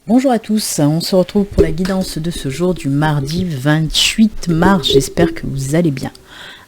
Bonjour à tous, on se retrouve pour la guidance de ce jour du mardi 28 mars, j'espère que vous allez bien.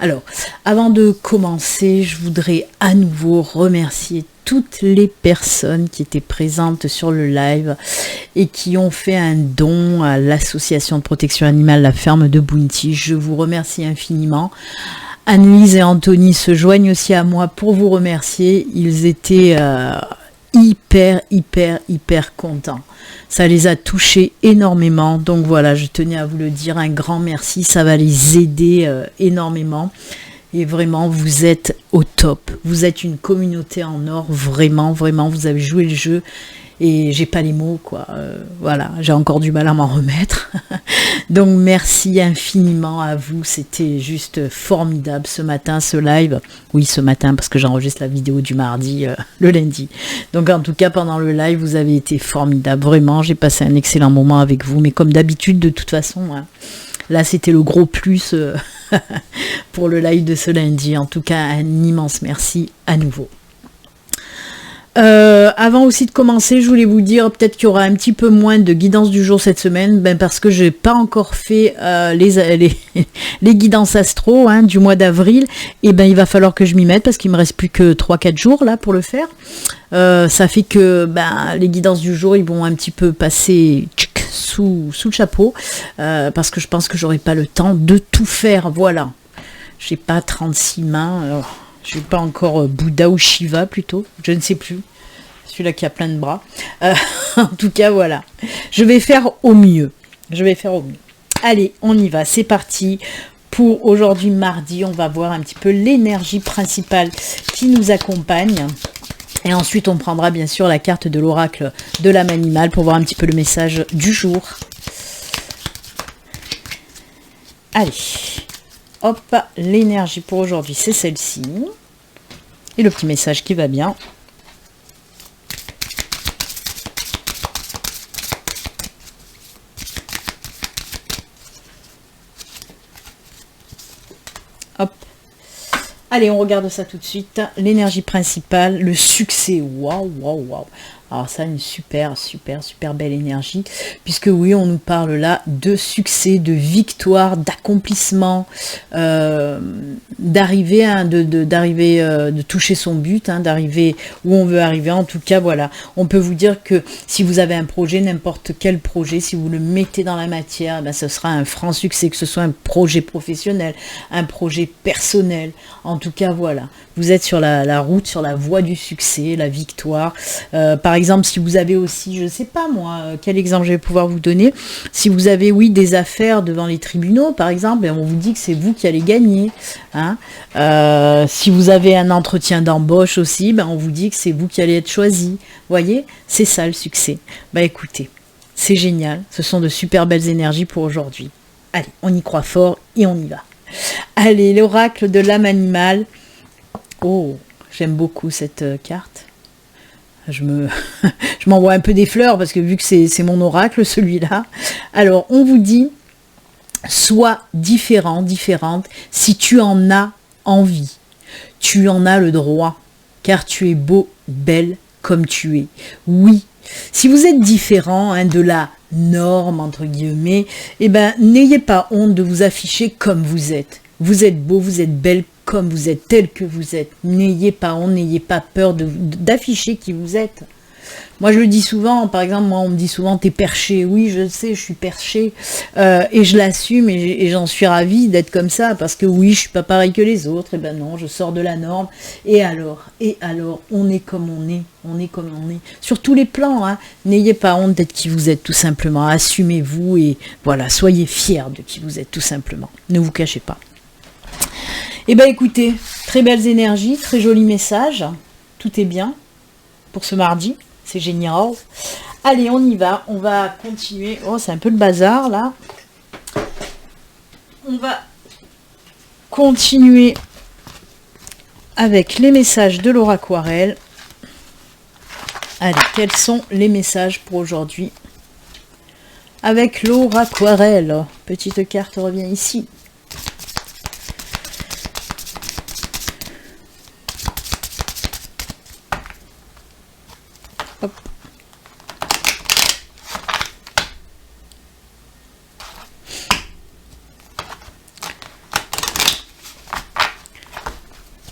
Alors, avant de commencer, je voudrais à nouveau remercier toutes les personnes qui étaient présentes sur le live et qui ont fait un don à l'association de protection animale La Ferme de Bounty. Je vous remercie infiniment. Anne-Lise et Anthony se joignent aussi à moi pour vous remercier. Ils étaient hyper contents. Ça les a touchés énormément. Donc voilà, je tenais à vous le dire, un grand merci. Ça va les aider énormément. Et vraiment, vous êtes au top. Vous êtes une communauté en or. Vraiment, vous avez joué le jeu. Et j'ai pas les mots, quoi. Voilà, j'ai encore du mal à m'en remettre. Donc merci infiniment à vous. C'était juste formidable ce matin, ce live. Oui, ce matin, parce que j'enregistre la vidéo du mardi, le lundi. Donc en tout cas, pendant le live, vous avez été formidable. Vraiment, j'ai passé un excellent moment avec vous. Mais comme d'habitude, de toute façon, hein, là, c'était le gros plus pour le live de ce lundi. En tout cas, un immense merci à nouveau. Avant aussi de commencer, je voulais vous dire peut-être qu'il y aura un petit peu moins de guidance du jour cette semaine, parce que j'ai pas encore fait les guidances astro du mois d'avril. Et il va falloir que je m'y mette parce qu'il me reste plus que 3-4 jours là pour le faire. Ça fait que les guidances du jour, ils vont un petit peu passer sous le chapeau parce que je pense que j'aurai pas le temps de tout faire. Voilà, j'ai pas 36 mains. Alors, je n'ai pas encore Bouddha ou Shiva plutôt, je ne sais plus. Celui-là qui a plein de bras. En tout cas, voilà. Je vais faire au mieux. Allez, on y va. C'est parti. Pour aujourd'hui, mardi, on va voir un petit peu l'énergie principale qui nous accompagne. Et ensuite, on prendra bien sûr la carte de l'oracle de l'âme animale pour voir un petit peu le message du jour. Allez. Hop, l'énergie pour aujourd'hui, c'est celle-ci. Et le petit message qui va bien. Hop. Allez, on regarde ça tout de suite. L'énergie principale, le succès. Waouh. Alors ça, une super belle énergie. Puisque oui, on nous parle là de succès, de victoire, d'accomplissement, d'arriver, de toucher son but, d'arriver où on veut arriver. En tout cas, voilà. On peut vous dire que si vous avez un projet, n'importe quel projet, si vous le mettez dans la matière, ce sera un franc succès, que ce soit un projet professionnel, un projet personnel. En tout cas, voilà. Vous êtes sur la route, sur la voie du succès, la victoire. Par exemple, si vous avez aussi, je ne sais pas moi, quel exemple je vais pouvoir vous donner. Si vous avez, oui, des affaires devant les tribunaux, par exemple, on vous dit que c'est vous qui allez gagner. Si vous avez un entretien d'embauche aussi, on vous dit que c'est vous qui allez être choisi. Voyez, c'est ça le succès. Écoutez, c'est génial. Ce sont de super belles énergies pour aujourd'hui. Allez, on y croit fort et on y va. Allez, l'oracle de l'âme animale. Oh, j'aime beaucoup cette carte. Je m'envoie un peu des fleurs parce que vu que c'est mon oracle, celui-là. Alors, on vous dit, sois différente, si tu en as envie. Tu en as le droit, car tu es beau, belle, comme tu es. Oui, si vous êtes différent de la norme, entre guillemets, n'ayez pas honte de vous afficher comme vous êtes. Vous êtes beau, vous êtes belle, comme vous êtes, tel que vous êtes. N'ayez pas honte, n'ayez pas peur d'afficher qui vous êtes. Moi, je le dis souvent, par exemple, on me dit souvent, t'es perché. Oui, je sais, je suis perché. Et je l'assume et j'en suis ravie d'être comme ça, parce que oui, je suis pas pareil que les autres. Et non, je sors de la norme. Et alors, on est comme on est. On est comme on est. Sur tous les plans, n'ayez pas honte d'être qui vous êtes, tout simplement. Assumez-vous et voilà, soyez fiers de qui vous êtes, tout simplement. Ne vous cachez pas. Écoutez, très belles énergies, très joli message. Tout est bien pour ce mardi. C'est génial. Allez, on y va. On va continuer. Oh, c'est un peu le bazar, là. On va continuer avec les messages de Laura Aquarelle. Allez, quels sont les messages pour aujourd'hui avec Laura Aquarelle? Petite carte revient ici.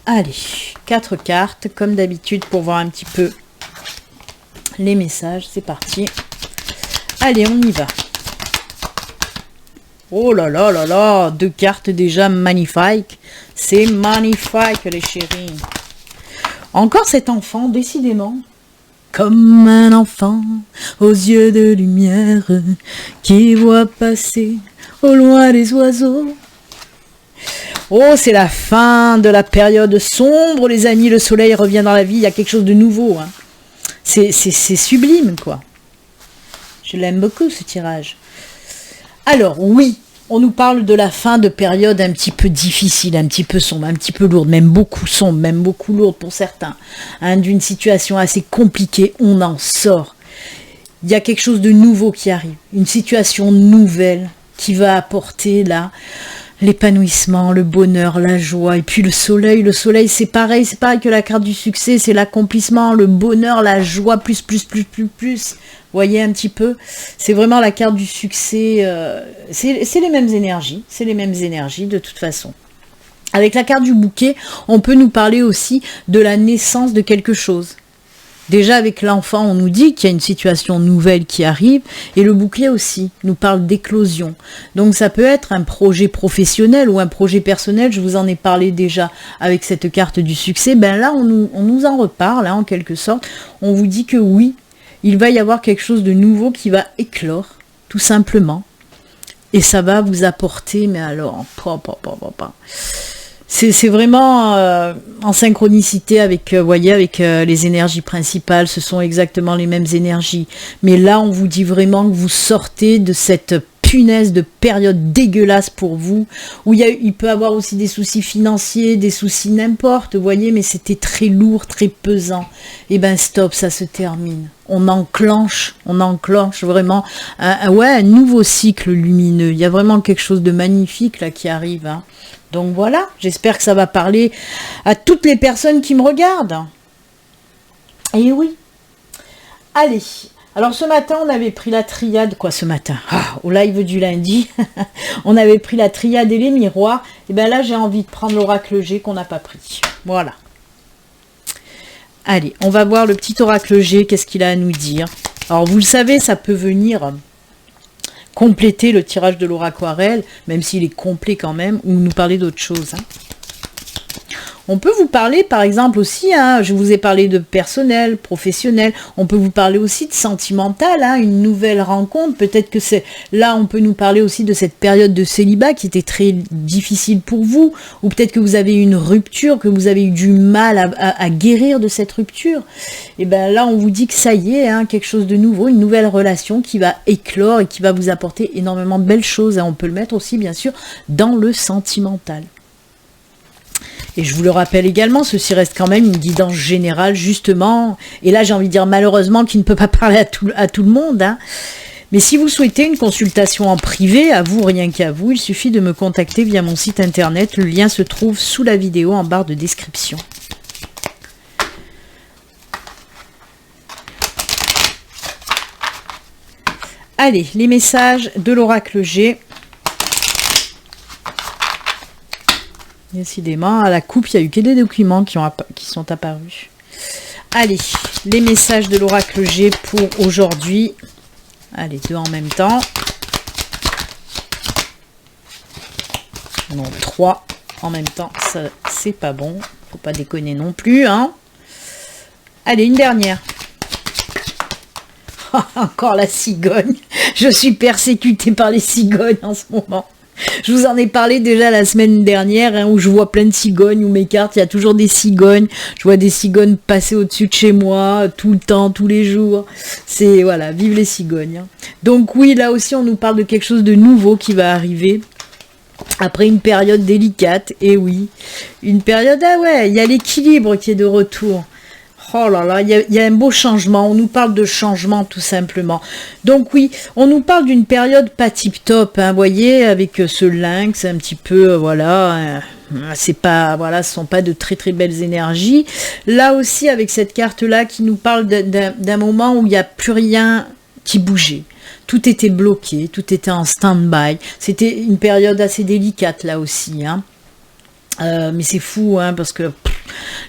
Allez, 4 cartes, comme d'habitude, pour voir un petit peu les messages. C'est parti. Allez, on y va. Oh là là là là, 2 cartes déjà magnifiques. C'est magnifique, les chéris. Encore cet enfant, décidément. Comme un enfant aux yeux de lumière qui voit passer au loin les oiseaux. Oh, c'est la fin de la période sombre, les amis. Le soleil revient dans la vie. Il y a quelque chose de nouveau. Hein. C'est sublime, quoi. Je l'aime beaucoup, ce tirage. Alors, oui, on nous parle de la fin de période un petit peu difficile, un petit peu sombre, un petit peu lourde, même beaucoup sombre, même beaucoup lourde pour certains. Hein, d'une situation assez compliquée, on en sort. Il y a quelque chose de nouveau qui arrive. Une situation nouvelle qui va apporter, là, l'épanouissement, le bonheur, la joie, et puis le soleil c'est pareil que la carte du succès, c'est l'accomplissement, le bonheur, la joie, plus. Voyez un petit peu, c'est vraiment la carte du succès, c'est les mêmes énergies, de toute façon. Avec la carte du bouquet, on peut nous parler aussi de la naissance de quelque chose. Déjà avec l'enfant, on nous dit qu'il y a une situation nouvelle qui arrive, et le bouclier aussi nous parle d'éclosion. Donc ça peut être un projet professionnel ou un projet personnel, je vous en ai parlé déjà avec cette carte du succès. Ben là, on nous en reparle, hein, en quelque sorte. On vous dit que oui, il va y avoir quelque chose de nouveau qui va éclore, tout simplement. Et ça va vous apporter, mais alors, c'est vraiment en synchronicité avec, voyez, avec les énergies principales, ce sont exactement les mêmes énergies. Mais là, on vous dit vraiment que vous sortez de cette punaise de période dégueulasse pour vous, où il peut y avoir aussi des soucis financiers, des soucis n'importe, vous voyez, mais c'était très lourd, très pesant. Et ben stop, ça se termine. On enclenche vraiment un nouveau cycle lumineux. Il y a vraiment quelque chose de magnifique là qui arrive. Hein. Donc voilà, j'espère que ça va parler à toutes les personnes qui me regardent. Et oui. Allez, alors ce matin, on avait pris la triade, au live du lundi, on avait pris la triade et les miroirs. Et bien là, j'ai envie de prendre l'oracle G qu'on n'a pas pris. Voilà. Allez, on va voir le petit oracle G, qu'est-ce qu'il a à nous dire. Alors vous le savez, ça peut venir compléter le tirage de l'oraquarelle, même s'il est complet quand même, ou nous parler d'autre chose. Hein. On peut vous parler, par exemple, aussi, hein, je vous ai parlé de personnel, professionnel, on peut vous parler aussi de sentimental, hein, une nouvelle rencontre, peut-être que c'est là, on peut nous parler aussi de cette période de célibat qui était très difficile pour vous, ou peut-être que vous avez eu une rupture, que vous avez eu du mal à guérir de cette rupture, et bien là, on vous dit que ça y est, hein, quelque chose de nouveau, une nouvelle relation qui va éclore et qui va vous apporter énormément de belles choses, hein. On peut le mettre aussi, bien sûr, dans le sentimental. Et je vous le rappelle également, ceci reste quand même une guidance générale, justement. Et là, j'ai envie de dire malheureusement qu'il ne peut pas parler à tout le monde. Hein. Mais si vous souhaitez une consultation en privé, à vous, rien qu'à vous, il suffit de me contacter via mon site internet. Le lien se trouve sous la vidéo en barre de description. Allez, les messages de l'oracle G. Décidément, à la coupe, il n'y a eu que des documents qui sont apparus. Allez, les messages de l'oracle G pour aujourd'hui. Allez, 2 en même temps. Non, 3 en même temps, ça c'est pas bon. Faut pas déconner non plus, hein. Allez, une dernière. Encore la cigogne. Je suis persécutée par les cigognes en ce moment. Je vous en ai parlé déjà la semaine dernière, hein, où je vois plein de cigognes, où mes cartes, il y a toujours des cigognes. Je vois des cigognes passer au-dessus de chez moi, tout le temps, tous les jours. C'est, voilà, vive les cigognes. Hein. Donc oui, là aussi, on nous parle de quelque chose de nouveau qui va arriver. Après une période délicate, et oui, une période, ah ouais, il y a l'équilibre qui est de retour. Oh là là, il y a un beau changement, on nous parle de changement tout simplement. Donc oui, on nous parle d'une période pas tip-top, hein, voyez, avec ce lynx un petit peu, voilà, c'est pas, voilà, ce sont pas de très très belles énergies. Là aussi, avec cette carte-là qui nous parle d'un moment où il n'y a plus rien qui bougeait. Tout était bloqué, tout était en stand-by. C'était une période assez délicate là aussi, hein. Mais c'est fou, hein, parce que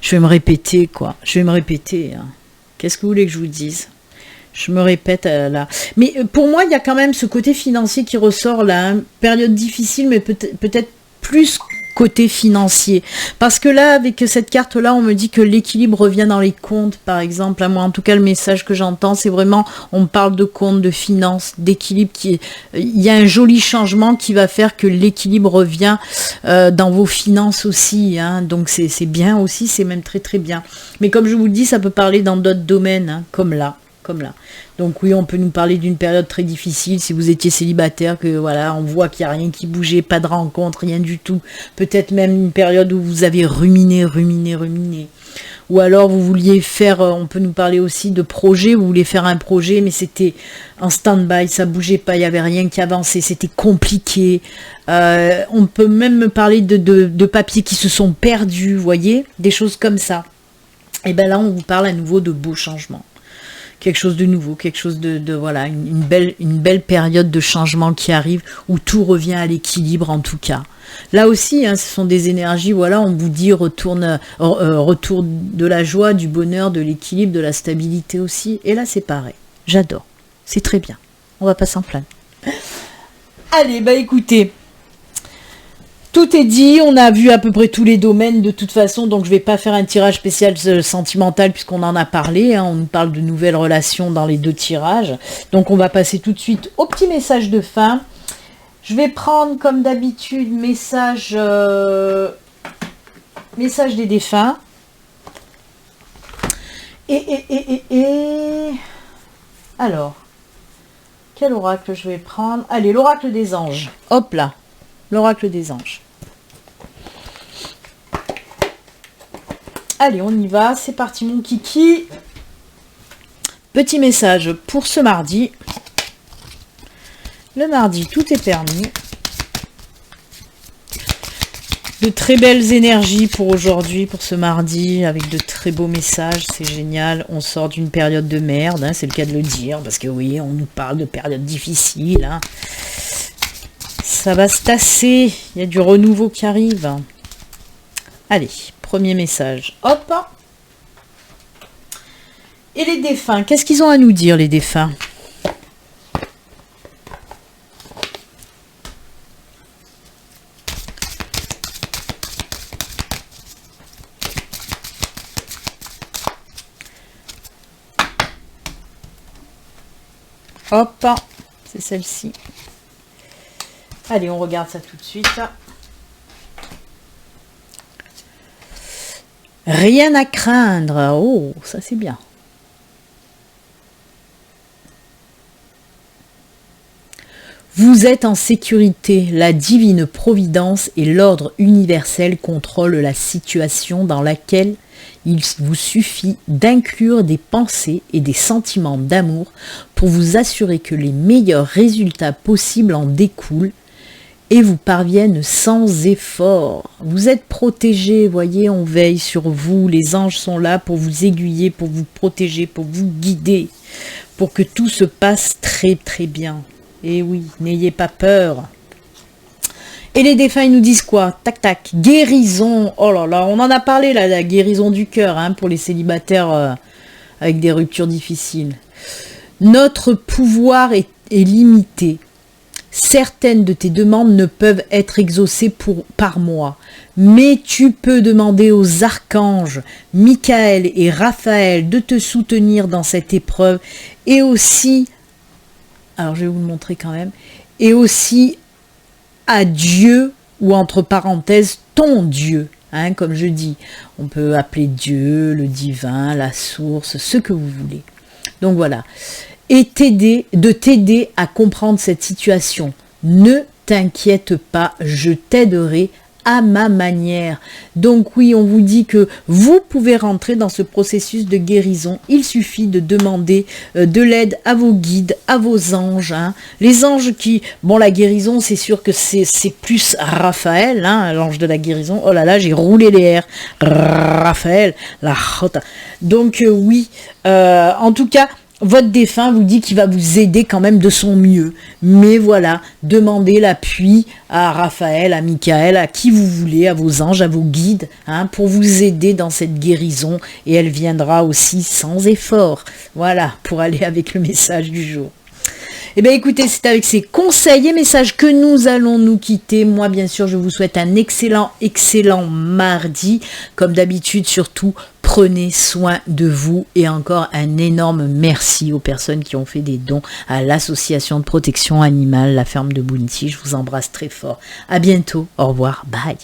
Je vais me répéter, quoi. Je vais me répéter. Hein. Qu'est-ce que vous voulez que je vous dise? Je me répète là. Mais pour moi, il y a quand même ce côté financier qui ressort là. Hein. Période difficile, mais peut-être plus côté financier. Parce que là, avec cette carte-là, on me dit que l'équilibre revient dans les comptes, par exemple. Moi, en tout cas, le message que j'entends, c'est vraiment, on parle de comptes, de finances, d'équilibre. Il y a un joli changement qui va faire que l'équilibre revient dans vos finances aussi. Hein. Donc, c'est bien aussi, c'est même très, très bien. Mais comme je vous le dis, ça peut parler dans d'autres domaines, hein, comme là. Donc oui, on peut nous parler d'une période très difficile, si vous étiez célibataire, que voilà, on voit qu'il n'y a rien qui bougeait, pas de rencontre, rien du tout. Peut-être même une période où vous avez ruminé. Ou alors vous vouliez faire, on peut nous parler aussi de projet, vous vouliez faire un projet, mais c'était en stand-by, ça bougeait pas, il n'y avait rien qui avançait, c'était compliqué. On peut même me parler de papiers qui se sont perdus, vous voyez, des choses comme ça. Et bien là, on vous parle à nouveau de beaux changements. Quelque chose de nouveau, quelque chose de voilà, une belle période de changement qui arrive, où tout revient à l'équilibre en tout cas. Là aussi, hein, ce sont des énergies, voilà, on vous dit retour de la joie, du bonheur, de l'équilibre, de la stabilité aussi. Et là, c'est pareil. J'adore. C'est très bien. On va pas s'en plaindre. Allez, bah écoutez. Tout est dit, on a vu à peu près tous les domaines de toute façon, donc je ne vais pas faire un tirage spécial sentimental puisqu'on en a parlé, hein, on nous parle de nouvelles relations dans les 2 tirages. Donc on va passer tout de suite au petit message de fin. Je vais prendre comme d'habitude message des défunts. Alors, quel oracle je vais prendre? Allez, l'oracle des anges. Hop là. L'oracle des anges. Allez, on y va. C'est parti, mon kiki. Petit message pour ce mardi. Le mardi, tout est permis. De très belles énergies pour aujourd'hui, pour ce mardi, avec de très beaux messages. C'est génial. On sort d'une période de merde, hein, c'est le cas de le dire, parce que oui, on nous parle de périodes difficiles, hein. Ça va se tasser. Il y a du renouveau qui arrive. Allez, premier message. Hop. Et les défunts, qu'est-ce qu'ils ont à nous dire, les défunts? Hop, c'est celle-ci. Allez, on regarde ça tout de suite. Rien à craindre. Oh, ça c'est bien. Vous êtes en sécurité. La divine providence et l'ordre universel contrôlent la situation dans laquelle il vous suffit d'inclure des pensées et des sentiments d'amour pour vous assurer que les meilleurs résultats possibles en découlent et vous parviennent sans effort. Vous êtes protégés, voyez, on veille sur vous. Les anges sont là pour vous aiguiller, pour vous protéger, pour vous guider, pour que tout se passe très très bien. Et oui, n'ayez pas peur. Et les défunts, ils nous disent quoi? Tac tac, guérison. Oh là là, on en a parlé là, la guérison du cœur, hein, pour les célibataires avec des ruptures difficiles. Notre pouvoir est limité. Certaines de tes demandes ne peuvent être exaucées par moi, mais tu peux demander aux archanges Michael et Raphaël de te soutenir dans cette épreuve, et aussi, alors je vais vous le montrer quand même, et aussi à Dieu, ou entre parenthèses, ton Dieu, hein, comme je dis, on peut appeler Dieu, le divin, la source, ce que vous voulez. Donc voilà. Et de t'aider à comprendre cette situation. Ne t'inquiète pas, je t'aiderai à ma manière. Donc oui, on vous dit que vous pouvez rentrer dans ce processus de guérison. Il suffit de demander de l'aide à vos guides, à vos anges. Hein. Les anges qui... Bon, la guérison, c'est sûr que c'est plus Raphaël, hein, l'ange de la guérison. Oh là là, j'ai roulé les R. Raphaël, la chota. Donc oui, en tout cas... votre défunt vous dit qu'il va vous aider quand même de son mieux. Mais voilà, demandez l'appui à Raphaël, à Michael, à qui vous voulez, à vos anges, à vos guides, hein, pour vous aider dans cette guérison. Et elle viendra aussi sans effort. Voilà, pour aller avec le message du jour. Eh bien écoutez, c'est avec ces conseils et messages que nous allons nous quitter. Moi bien sûr, je vous souhaite un excellent mardi. Comme d'habitude, surtout, prenez soin de vous. Et encore un énorme merci aux personnes qui ont fait des dons à l'association de protection animale, la ferme de Bounty. Je vous embrasse très fort. À bientôt. Au revoir. Bye.